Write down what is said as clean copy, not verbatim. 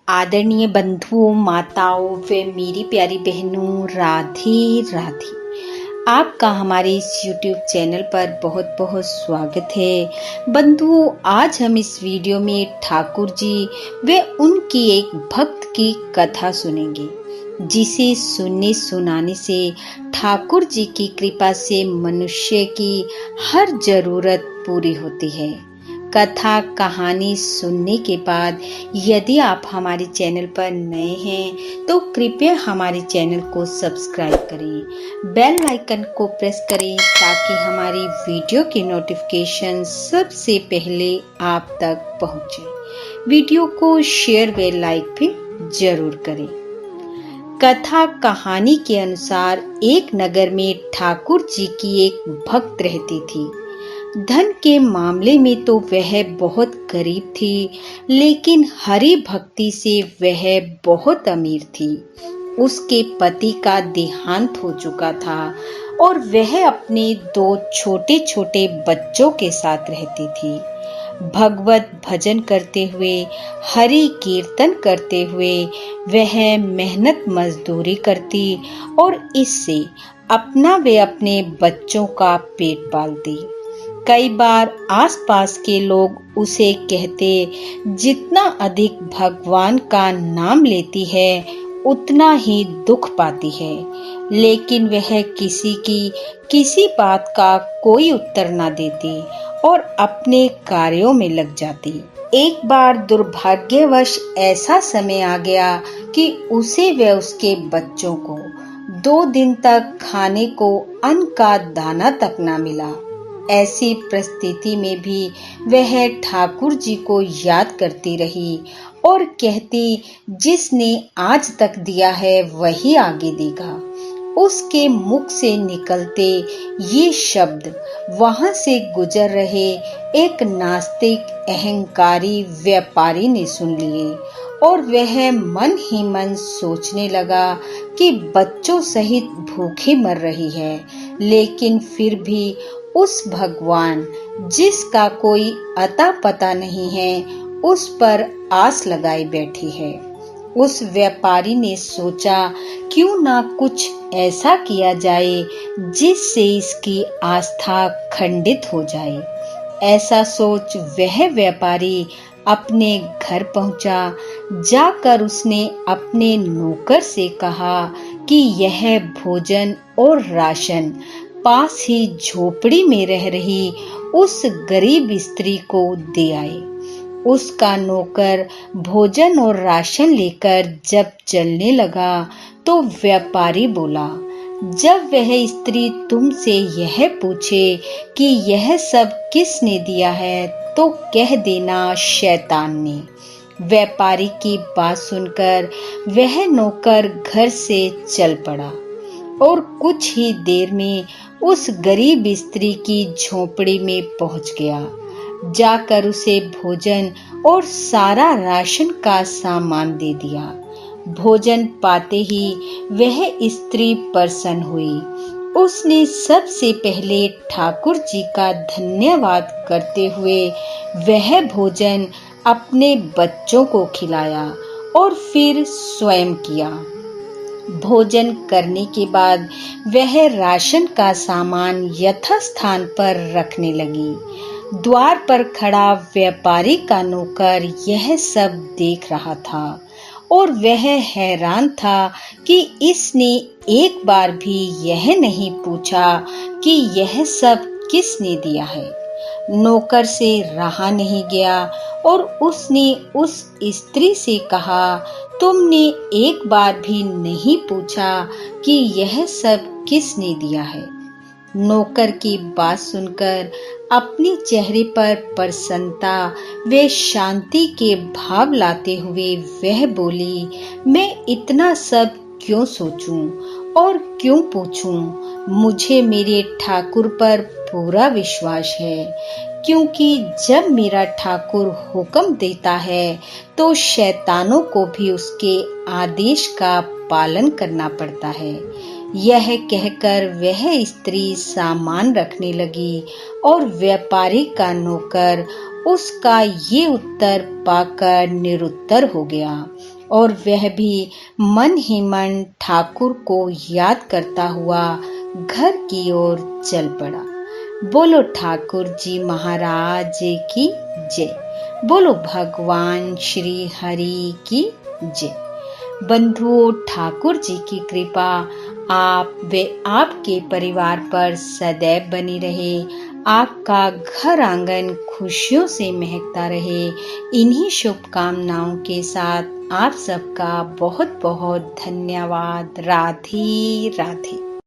आदरणीय बंधुओं, माताओं व मेरी प्यारी बहनों, राधे राधे। आपका हमारे इस YouTube चैनल पर बहुत बहुत स्वागत है। बंधुओं, आज हम इस वीडियो में ठाकुर जी व उनकी एक भक्त की कथा सुनेंगे, जिसे सुनने सुनाने से ठाकुर जी की कृपा से मनुष्य की हर जरूरत पूरी होती है। कथा कहानी सुनने के बाद यदि आप हमारे चैनल पर नए हैं तो कृपया हमारे चैनल को सब्सक्राइब करें, बेल आइकन को प्रेस करें ताकि हमारी वीडियो की नोटिफिकेशन सबसे पहले आप तक पहुंचे। वीडियो को शेयर व लाइक भी जरूर करें। कथा कहानी के अनुसार एक नगर में ठाकुर जी की एक भक्त रहती थी। धन के मामले में तो वह बहुत गरीब थी, लेकिन हरि भक्ति से वह बहुत अमीर थी। उसके पति का देहांत हो चुका था और वह अपने 2 छोटे छोटे बच्चों के साथ रहती थी। भगवत भजन करते हुए, हरि कीर्तन करते हुए वह मेहनत मजदूरी करती और इससे अपना व अपने बच्चों का पेट पालती। कई बार आसपास के लोग उसे कहते, जितना अधिक भगवान का नाम लेती है उतना ही दुख पाती है, लेकिन वह किसी बात का कोई उत्तर न देती और अपने कार्यों में लग जाती। एक बार दुर्भाग्यवश ऐसा समय आ गया कि उसे व उसके बच्चों को 2 दिन तक खाने को अन्न का दाना तक न मिला। ऐसी परिस्थिति में भी वह ठाकुर जी को याद करती रही और कहती, जिसने आज तक दिया है वही आगे देगा। उसके मुख से निकलते ये शब्द वहां से गुजर रहे एक नास्तिक अहंकारी व्यापारी ने सुन लिए और वह मन ही मन सोचने लगा कि बच्चों सहित भूखे मर रही है, लेकिन फिर भी उस भगवान जिसका कोई अता पता नहीं है, उस पर आस लगाई बैठी है। उस व्यापारी ने सोचा, क्यों ना कुछ ऐसा किया जाए जिससे इसकी आस्था खंडित हो जाए। ऐसा सोच वह व्यापारी अपने घर पहुंचा। जाकर उसने अपने नौकर से कहा कि यह भोजन और राशन पास ही झोपड़ी में रह रही उस गरीब स्त्री को दे आए। उसका नौकर भोजन और राशन लेकर जब चलने लगा तो व्यापारी बोला, जब वह स्त्री तुमसे यह पूछे कि यह सब किसने दिया है तो कह देना शैतान ने। व्यापारी की बात सुनकर वह नौकर घर से चल पड़ा और कुछ ही देर में उस गरीब स्त्री की झोपड़ी में पहुंच गया। जाकर उसे भोजन और सारा राशन का सामान दे दिया। भोजन पाते ही वह स्त्री प्रसन्न हुई। उसने सबसे पहले ठाकुर जी का धन्यवाद करते हुए वह भोजन अपने बच्चों को खिलाया और फिर स्वयं किया। भोजन करने के बाद वह राशन का सामान यथास्थान पर रखने लगी। द्वार पर खड़ा व्यापारी का नौकर यह सब देख रहा था और वह हैरान था कि इसने एक बार भी यह नहीं पूछा कि यह सब किसने दिया है। नौकर से रहा नहीं गया और उसने उस स्त्री से कहा, तुमने एक बार भी नहीं पूछा कि यह सब किसने दिया है। नौकर की बात सुनकर अपने चेहरे पर प्रसन्नता व शांति के भाव लाते हुए वह बोली, मैं इतना सब क्यों सोचूं और क्यों पूछूं? मुझे मेरे ठाकुर पर पूरा विश्वास है, क्योंकि जब मेरा ठाकुर हुक्म देता है तो शैतानों को भी उसके आदेश का पालन करना पड़ता है। यह कहकर वह स्त्री सामान रखने लगी और व्यापारी का नौकर उसका ये उत्तर पाकर निरुत्तर हो गया और वह भी मन ही मन ठाकुर को याद करता हुआ घर की ओर चल पड़ा। बोलो ठाकुर जी महाराज की जय। बोलो भगवान श्री हरि की जय। बंधुओं, ठाकुर जी की कृपा आप व आपके परिवार पर सदैव बनी रहे। आपका घर आंगन खुशियों से महकता रहे। इन्हीं शुभकामनाओं के साथ आप सबका बहुत बहुत धन्यवाद। राधे राधे।